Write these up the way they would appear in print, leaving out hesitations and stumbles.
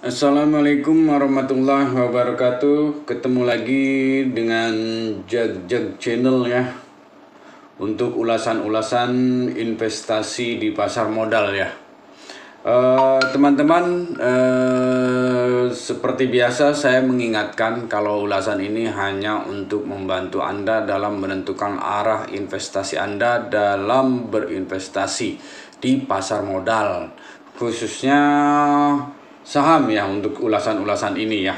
Assalamualaikum warahmatullahi wabarakatuh. Ketemu lagi dengan Jag Channel ya, untuk ulasan-ulasan investasi di pasar modal ya. Teman-teman, seperti biasa saya mengingatkan kalau ulasan ini hanya untuk membantu Anda dalam menentukan arah investasi Anda dalam berinvestasi di pasar modal, khususnya saham ya, untuk ulasan-ulasan ini ya.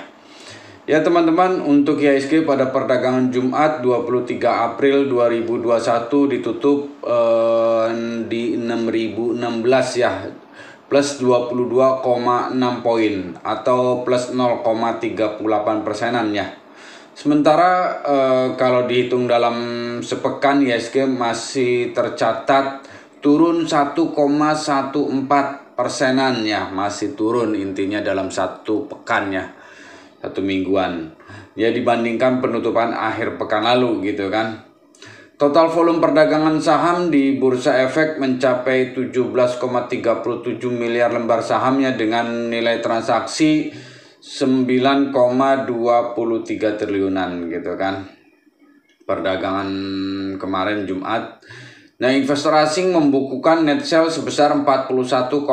Ya teman-teman, untuk IHSG pada perdagangan Jumat 23 April 2021 ditutup di 6016 ya, plus 22,6 poin atau plus 0,38 persenan ya. Sementara kalau dihitung dalam sepekan, IHSG masih tercatat turun 1,14 persenan ya, masih turun intinya dalam satu pekan ya, satu mingguan ya, dibandingkan penutupan akhir pekan lalu gitu kan. Total volume perdagangan saham di Bursa Efek mencapai 17,37 miliar lembar sahamnya dengan nilai transaksi 9,23 triliunan gitu kan, perdagangan kemarin Jumat. Nah, investor asing membukukan net sale sebesar 41,48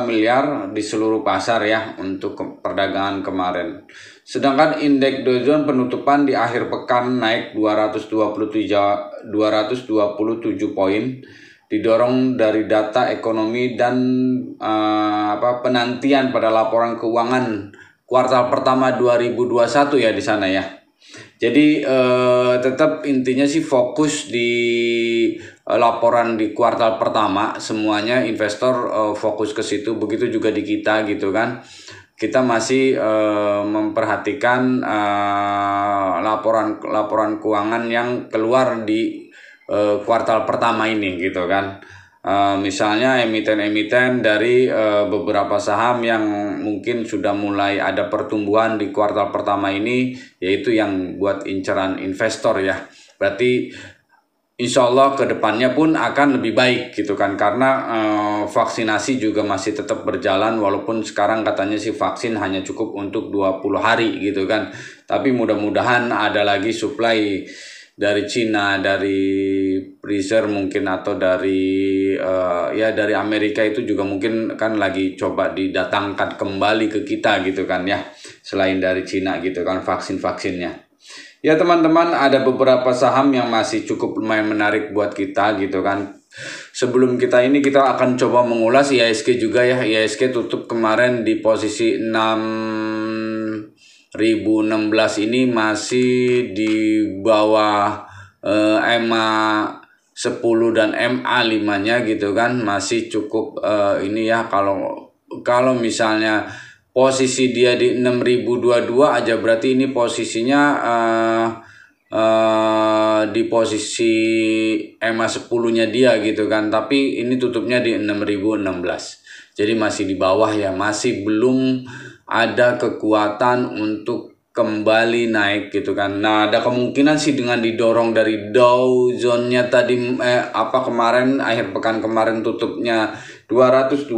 miliar di seluruh pasar ya untuk perdagangan kemarin. Sedangkan indeks Dow Jones penutupan di akhir pekan naik 227 poin, didorong dari data ekonomi dan penantian pada laporan keuangan kuartal pertama 2021 ya di sana ya. Jadi tetap intinya sih fokus di laporan di kuartal pertama, semuanya investor fokus ke situ. Begitu juga di kita gitu kan. Kita masih memperhatikan laporan keuangan yang keluar di kuartal pertama ini gitu kan. Misalnya emiten-emiten dari beberapa saham yang mungkin sudah mulai ada pertumbuhan di kuartal pertama ini, yaitu yang buat inceran investor ya. Berarti insya Allah kedepannya pun akan lebih baik gitu kan, karena vaksinasi juga masih tetap berjalan, walaupun sekarang katanya sih vaksin hanya cukup untuk 20 hari gitu kan. Tapi mudah-mudahan ada lagi supply dari Cina, dari Pfizer mungkin, atau dari dari Amerika itu juga mungkin kan lagi coba didatangkan kembali ke kita gitu kan ya, selain dari Cina gitu kan vaksin-vaksinnya. Ya teman-teman, ada beberapa saham yang masih cukup lumayan menarik buat kita gitu kan. Sebelum kita akan coba mengulas IHSG juga ya. IHSG tutup kemarin di posisi 6016 ini, masih di bawah EMA 10 dan MA 5-nya gitu kan, masih cukup ini ya. Kalau misalnya posisi dia di 6022 aja, berarti ini posisinya di posisi EMA 10-nya dia gitu kan, tapi ini tutupnya di 6016. Jadi masih di bawah ya, masih belum ada kekuatan untuk kembali naik gitu kan. Nah, ada kemungkinan sih dengan didorong dari Dow Jones-nya tadi kemarin akhir pekan kemarin tutupnya 227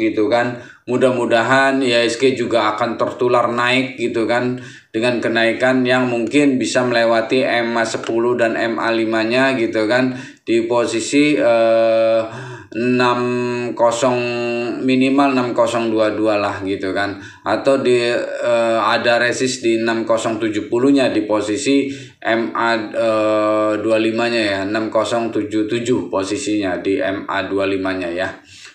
gitu kan. Mudah-mudahan IHSG juga akan tertular naik gitu kan, dengan kenaikan yang mungkin bisa melewati EMA 10 dan MA 5-nya gitu kan, di posisi 60 minimal 6022 lah gitu kan, atau ada resist di 6070-nya di posisi MA 25-nya ya, 6077 posisinya di MA 25-nya ya.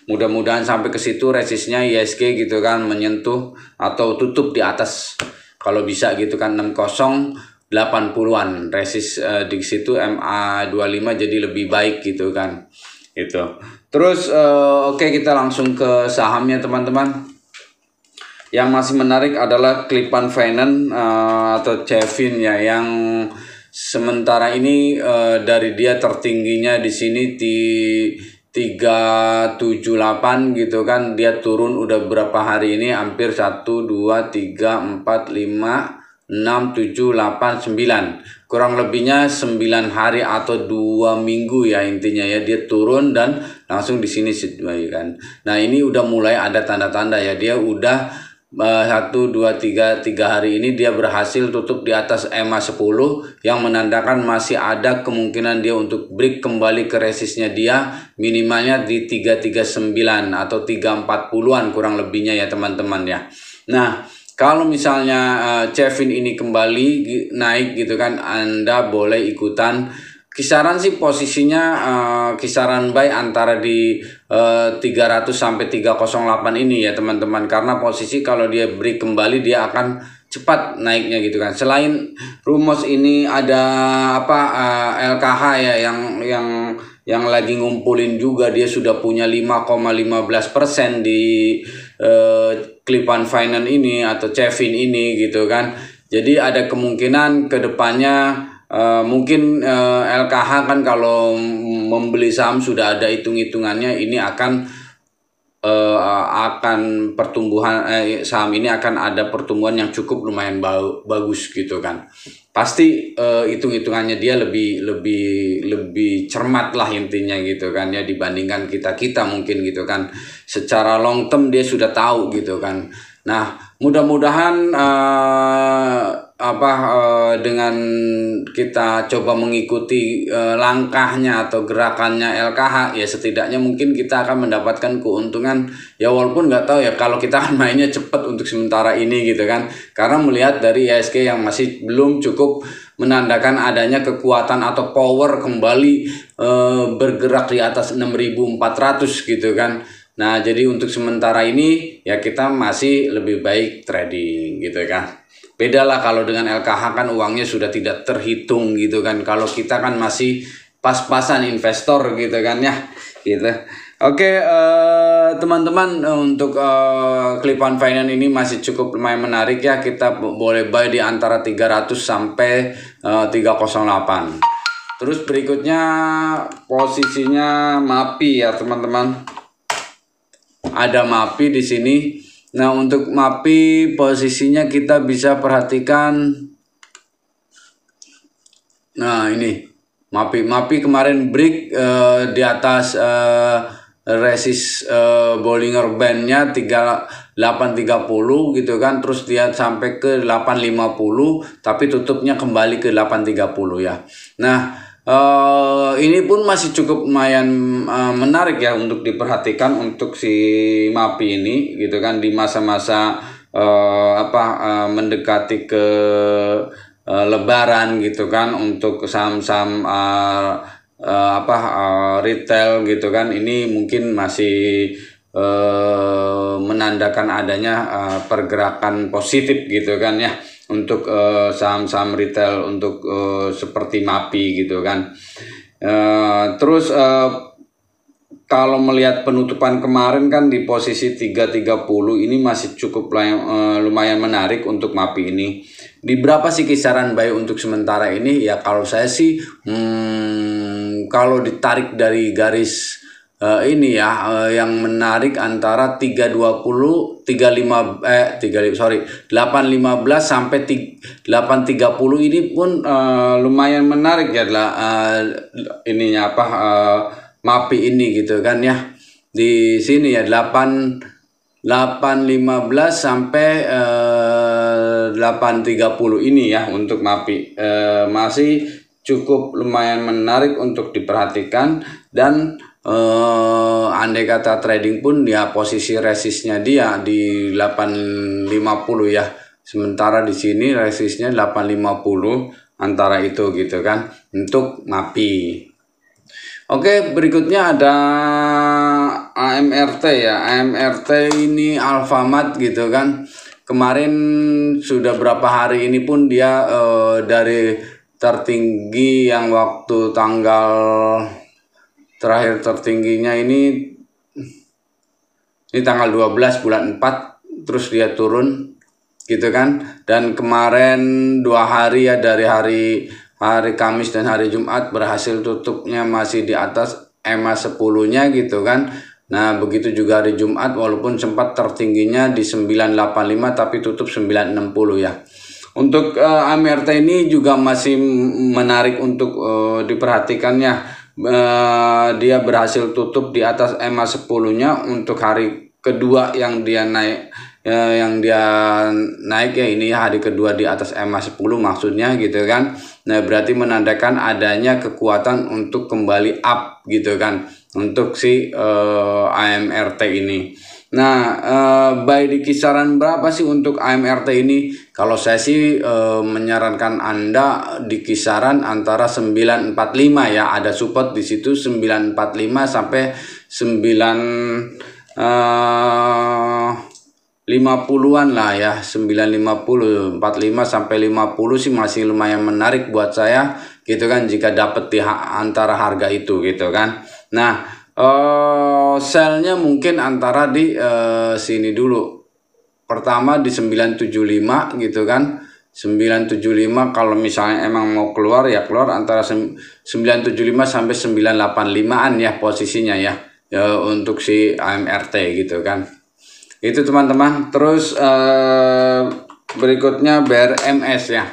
Mudah-mudahan sampai ke situ resistnya IHSG gitu kan, menyentuh atau tutup di atas kalau bisa gitu kan, 6080-an resist di situ MA 25, jadi lebih baik gitu kan. Itu. Terus oke, kita langsung ke sahamnya teman-teman. Yang masih menarik adalah Clipan Finance atau Cevin ya, yang sementara ini dari dia tertingginya di sini di 378 gitu kan, dia turun udah berapa hari ini, hampir 1 2 3 4 5 6, 7, 8, 9. Kurang lebihnya 9 hari atau 2 minggu ya intinya ya, dia turun dan langsung di sini kan. Nah, ini udah mulai ada tanda-tanda ya, dia udah 1, 2, 3 hari ini dia berhasil tutup di atas EMA 10 yang menandakan masih ada kemungkinan dia untuk break kembali ke resistnya dia minimalnya di 339 atau 340-an kurang lebihnya ya teman-teman ya. Nah, kalau misalnya Chevin ini kembali naik gitu kan, Anda boleh ikutan. Kisaran sih posisinya kisaran buy antara di 300 sampai 308 ini ya teman-teman, karena posisi kalau dia break kembali dia akan cepat naiknya gitu kan. Selain Rumos ini ada LKH ya yang lagi ngumpulin juga, dia sudah punya 5,15% di Clip-on Finance ini atau Chevin ini gitu kan. Jadi ada kemungkinan ke depannya mungkin LKH kan kalau membeli saham sudah ada hitung-hitungannya, ini akan pertumbuhan saham ini akan ada pertumbuhan yang cukup lumayan bagus gitu kan. Pasti hitung-hitungannya dia lebih cermat lah intinya gitu kan ya, dibandingkan kita mungkin gitu kan. Secara long term dia sudah tahu gitu kan. Nah, mudah-mudahan dengan kita coba mengikuti langkahnya atau gerakannya LKH ya, setidaknya mungkin kita akan mendapatkan keuntungan ya, walaupun nggak tahu ya kalau kita akan mainnya cepat untuk sementara ini gitu kan, karena melihat dari IHSG yang masih belum cukup menandakan adanya kekuatan atau power kembali bergerak di atas 6.400 gitu kan. Nah, jadi untuk sementara ini ya kita masih lebih baik trading gitu kan. Beda lah kalau dengan LKH kan uangnya sudah tidak terhitung gitu kan. Kalau kita kan masih pas-pasan investor gitu kan ya gitu. Oke, teman-teman, untuk Clip-on Finance ini masih cukup lumayan menarik ya. Kita boleh buy di antara 300 sampai 308. Terus berikutnya posisinya MAPI ya teman-teman. Ada MAPI di sini. Nah, untuk MAPI posisinya kita bisa perhatikan. Nah, ini MAPI kemarin break di atas resist Bollinger Band-nya 3830 gitu kan. Terus dia sampai ke 850 tapi tutupnya kembali ke 830 ya. Nah, ini pun masih cukup lumayan menarik ya untuk diperhatikan untuk si MAPI ini gitu kan, di masa-masa mendekati ke Lebaran gitu kan, untuk saham-saham retail gitu kan, ini mungkin masih menandakan adanya pergerakan positif gitu kan ya untuk saham-saham retail untuk seperti MAPI gitu kan. Terus kalau melihat penutupan kemarin kan di posisi 330 ini masih cukup lumayan menarik untuk MAPI ini. Di berapa sih kisaran buy untuk sementara ini ya? Kalau saya sih kalau ditarik dari garis ini ya, yang menarik antara 815 sampai 830 ini pun lumayan menarik ya ininya MAPI ini gitu kan ya. Di sini ya 815 sampai 830 ini ya untuk MAPI masih cukup lumayan menarik untuk diperhatikan. Dan andai kata trading pun ya, posisi resistnya dia di 850 ya. Sementara di sini resistnya 850 antara itu gitu kan untuk MAPI. Oke, berikutnya ada AMRT ya. AMRT ini Alfamart gitu kan. Kemarin sudah berapa hari ini pun dia dari tertinggi yang waktu terakhir tertingginya ini tanggal 12 bulan 4, terus dia turun gitu kan. Dan kemarin 2 hari ya, dari hari Kamis dan hari Jumat berhasil tutupnya masih di atas EMA 10-nya gitu kan. Nah, begitu juga hari Jumat, walaupun sempat tertingginya di 985 tapi tutup 960 ya. Untuk AMRT ini juga masih menarik untuk diperhatikannya. Dia berhasil tutup di atas EMA 10-nya untuk hari kedua yang dia naik, ya ini hari kedua di atas EMA 10 maksudnya gitu kan. Nah, berarti menandakan adanya kekuatan untuk kembali up gitu kan untuk si AMRT ini. Nah, buy di kisaran berapa sih untuk AMRT ini? Kalau saya sih menyarankan Anda di kisaran antara 945 ya, ada support di situ 945 sampai 50-an lah ya, 950, 45 sampai 50 sih masih lumayan menarik buat saya gitu kan, jika dapat di antara harga itu gitu kan. Nah, sell-nya mungkin antara di sini dulu. Pertama di 975 gitu kan. 975 kalau misalnya emang mau keluar ya keluar antara 975 sampai 985-an ya posisinya ya, untuk si AMRT gitu kan. Itu teman-teman. Terus berikutnya BRMS ya.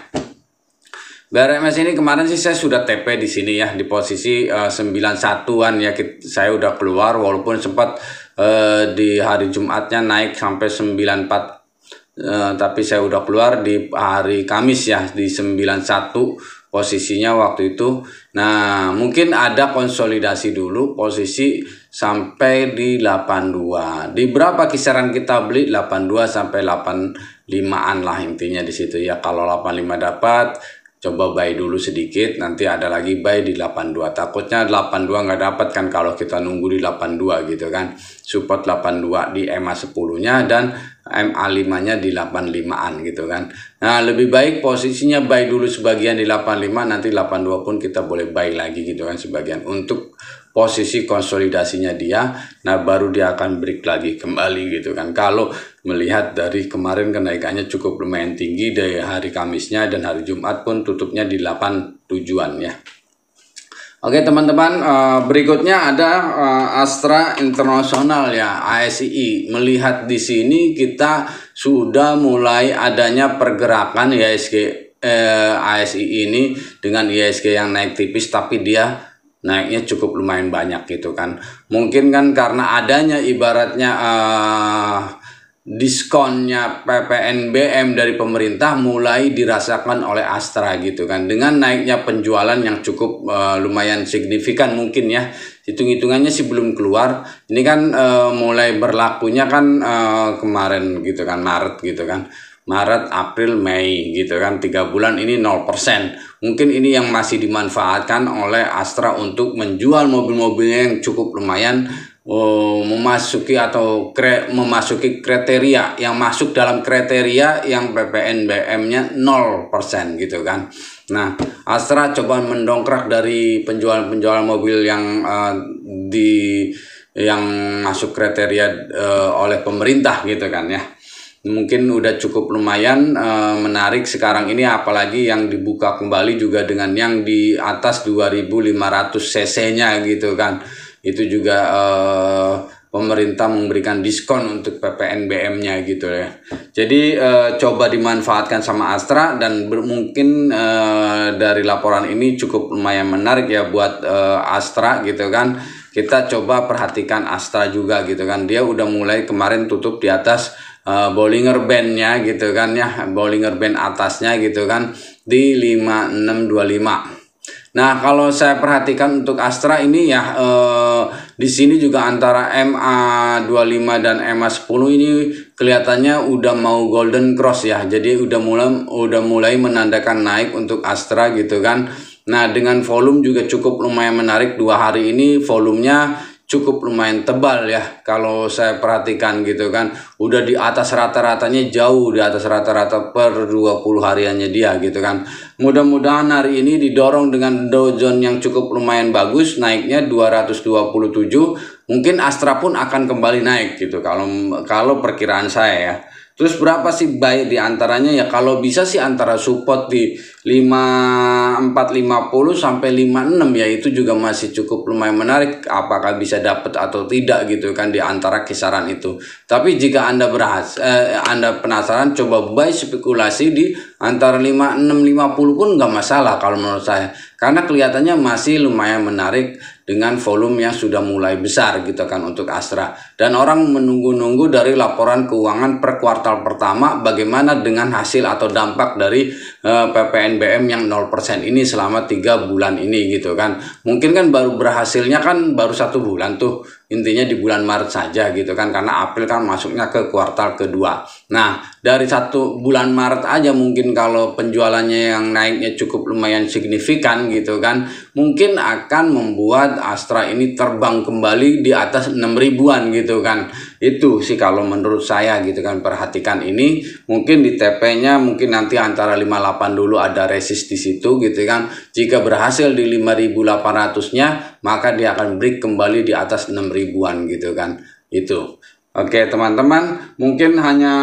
BRMS ini kemarin sih saya sudah TP di sini ya di posisi 91-an ya, saya udah keluar walaupun sempat di hari Jumatnya naik sampai 94, tapi saya udah keluar di hari Kamis ya di 91 posisinya waktu itu. Nah, mungkin ada konsolidasi dulu posisi sampai di 82. Di berapa kisaran kita beli? 82 sampai 85-an lah intinya di situ ya. Kalau 85 dapat, coba buy dulu sedikit, nanti ada lagi buy di 82. Takutnya 82 nggak dapat kan kalau kita nunggu di 82 gitu kan. Support 82 di EMA 10-nya dan MA 5-nya di 85-an gitu kan. Nah, lebih baik posisinya buy dulu sebagian di 85, nanti 82 pun kita boleh buy lagi gitu kan sebagian untuk posisi konsolidasinya dia. Nah, baru dia akan break lagi kembali gitu kan. Kalau melihat dari kemarin kenaikannya cukup lumayan tinggi dari hari Kamisnya, dan hari Jumat pun tutupnya di 87-an ya. Oke teman-teman, berikutnya ada Astra International ya, ASI. Melihat di sini kita sudah mulai adanya pergerakan IHSG ASI ini dengan IHSG yang naik tipis, tapi dia naiknya cukup lumayan banyak gitu kan. Mungkin kan karena adanya ibaratnya diskonnya PPNBM dari pemerintah mulai dirasakan oleh Astra gitu kan, dengan naiknya penjualan yang cukup lumayan signifikan mungkin ya. Hitung-hitungannya sih belum keluar, ini kan mulai berlakunya kan kemarin gitu kan, Maret gitu kan, Maret, April, Mei gitu kan, 3 bulan ini 0%. Mungkin ini yang masih dimanfaatkan oleh Astra untuk menjual mobil-mobilnya yang cukup lumayan memasuki kriteria yang masuk dalam kriteria yang PPNBM-nya 0% gitu kan. Nah, Astra coba mendongkrak dari penjualan mobil yang yang masuk kriteria oleh pemerintah gitu kan ya. Mungkin udah cukup lumayan menarik sekarang ini, apalagi yang dibuka kembali juga dengan yang di atas 2500 cc-nya gitu kan. Itu juga pemerintah memberikan diskon untuk PPNBM-nya gitu ya. Jadi coba dimanfaatkan sama Astra, dan mungkin dari laporan ini cukup lumayan menarik ya buat Astra gitu kan. Kita coba perhatikan Astra juga gitu kan. Dia udah mulai kemarin tutup di atas Bollinger Band-nya gitu kan ya, Bollinger Band atasnya gitu kan di 5625. Nah, kalau saya perhatikan untuk Astra ini ya, di sini juga antara MA25 dan MA10 ini kelihatannya udah mau golden cross ya. Jadi udah mulai menandakan naik untuk Astra gitu kan. Nah, dengan volume juga cukup lumayan menarik, 2 hari ini volumenya cukup lumayan tebal ya kalau saya perhatikan gitu kan. Udah di atas rata-ratanya, jauh di atas rata-rata per 20 hariannya dia gitu kan. Mudah-mudahan hari ini didorong dengan Dow Jones yang cukup lumayan bagus, naiknya 227. Mungkin Astra pun akan kembali naik gitu kalau perkiraan saya ya. Terus berapa sih buy di antaranya ya, kalau bisa sih antara support di 5450 sampai 56 ya, itu juga masih cukup lumayan menarik apakah bisa dapat atau tidak gitu kan di antara kisaran itu. Tapi jika Anda Anda penasaran, coba buy spekulasi di antara 5650 pun nggak masalah kalau menurut saya, karena kelihatannya masih lumayan menarik dengan volume yang sudah mulai besar gitu kan untuk Astra, dan orang menunggu-nunggu dari laporan keuangan per kuartal pertama bagaimana dengan hasil atau dampak dari PPNBM yang 0% ini selama 3 bulan ini gitu kan. Mungkin kan baru berhasilnya kan baru 1 bulan tuh, intinya di bulan Maret saja gitu kan, karena April kan masuknya ke kuartal kedua. Nah, dari 1 bulan Maret aja mungkin kalau penjualannya yang naiknya cukup lumayan signifikan gitu kan, mungkin akan membuat Astra ini terbang kembali di atas 6 ribuan gitu kan. Itu sih kalau menurut saya gitu kan. Perhatikan ini, mungkin di TP-nya mungkin nanti antara 58 dulu ada resist di situ gitu kan. Jika berhasil di 5.800-nya, maka dia akan break kembali di atas 6 ribuan gitu kan. Itu. Oke teman-teman, mungkin hanya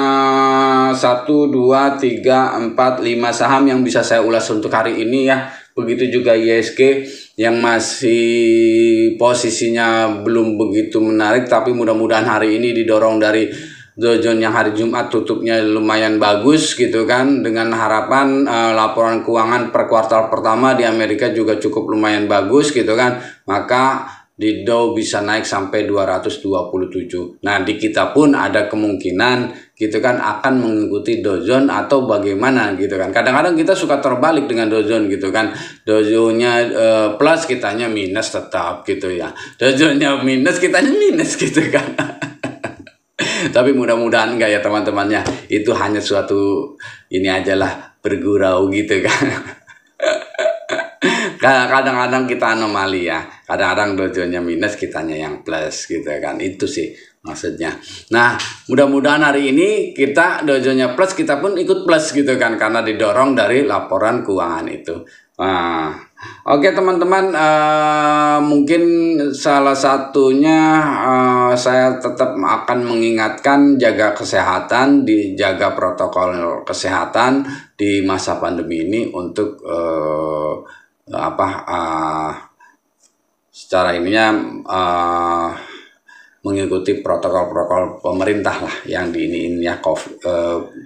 1, 2, 3, 4, 5 saham yang bisa saya ulas untuk hari ini ya. Begitu juga ISG yang masih posisinya belum begitu menarik, tapi mudah-mudahan hari ini didorong dari Dow Jones yang hari Jumat tutupnya lumayan bagus gitu kan, dengan harapan laporan keuangan per kuartal pertama di Amerika juga cukup lumayan bagus gitu kan, maka di Dow bisa naik sampai 227. Nah, di kita pun ada kemungkinan gitu kan akan mengikuti Dow Jones atau bagaimana gitu kan. Kadang-kadang kita suka terbalik dengan Dow Jones gitu kan. Dow Jones-nya plus, kitanya minus tetap gitu ya. Dow Jones-nya minus, kitanya minus gitu kan. Tapi mudah-mudahan enggak ya teman-temannya. Itu hanya suatu ini aja lah, bergurau gitu kan. Kadang-kadang kita anomali ya, kadang-kadang Dow Jones-nya minus, kitanya yang plus gitu kan. Itu sih maksudnya. Nah, mudah-mudahan hari ini kita Dow Jones-nya plus, kita pun ikut plus gitu kan, karena didorong dari laporan keuangan itu. Nah, oke teman-teman, mungkin salah satunya saya tetap akan mengingatkan jaga kesehatan, dijaga protokol kesehatan di masa pandemi ini untuk secara ininya mengikuti protokol-protokol pemerintah lah yang diiniin ya.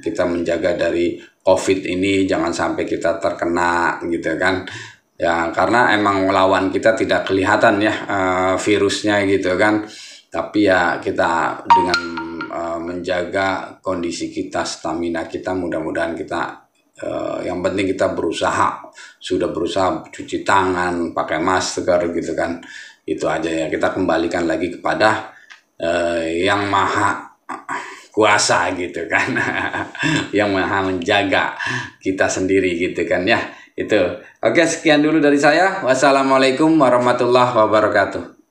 Kita menjaga dari COVID ini jangan sampai kita terkena gitu kan ya, karena emang lawan kita tidak kelihatan ya virusnya gitu kan, tapi ya kita dengan menjaga kondisi kita, stamina kita, mudah-mudahan kita yang penting kita sudah berusaha cuci tangan, pakai masker gitu kan. Itu aja ya, kita kembalikan lagi kepada yang maha kuasa gitu kan. Yang maha menjaga kita sendiri gitu kan ya. Itu. Oke, sekian dulu dari saya. Wassalamualaikum warahmatullahi wabarakatuh.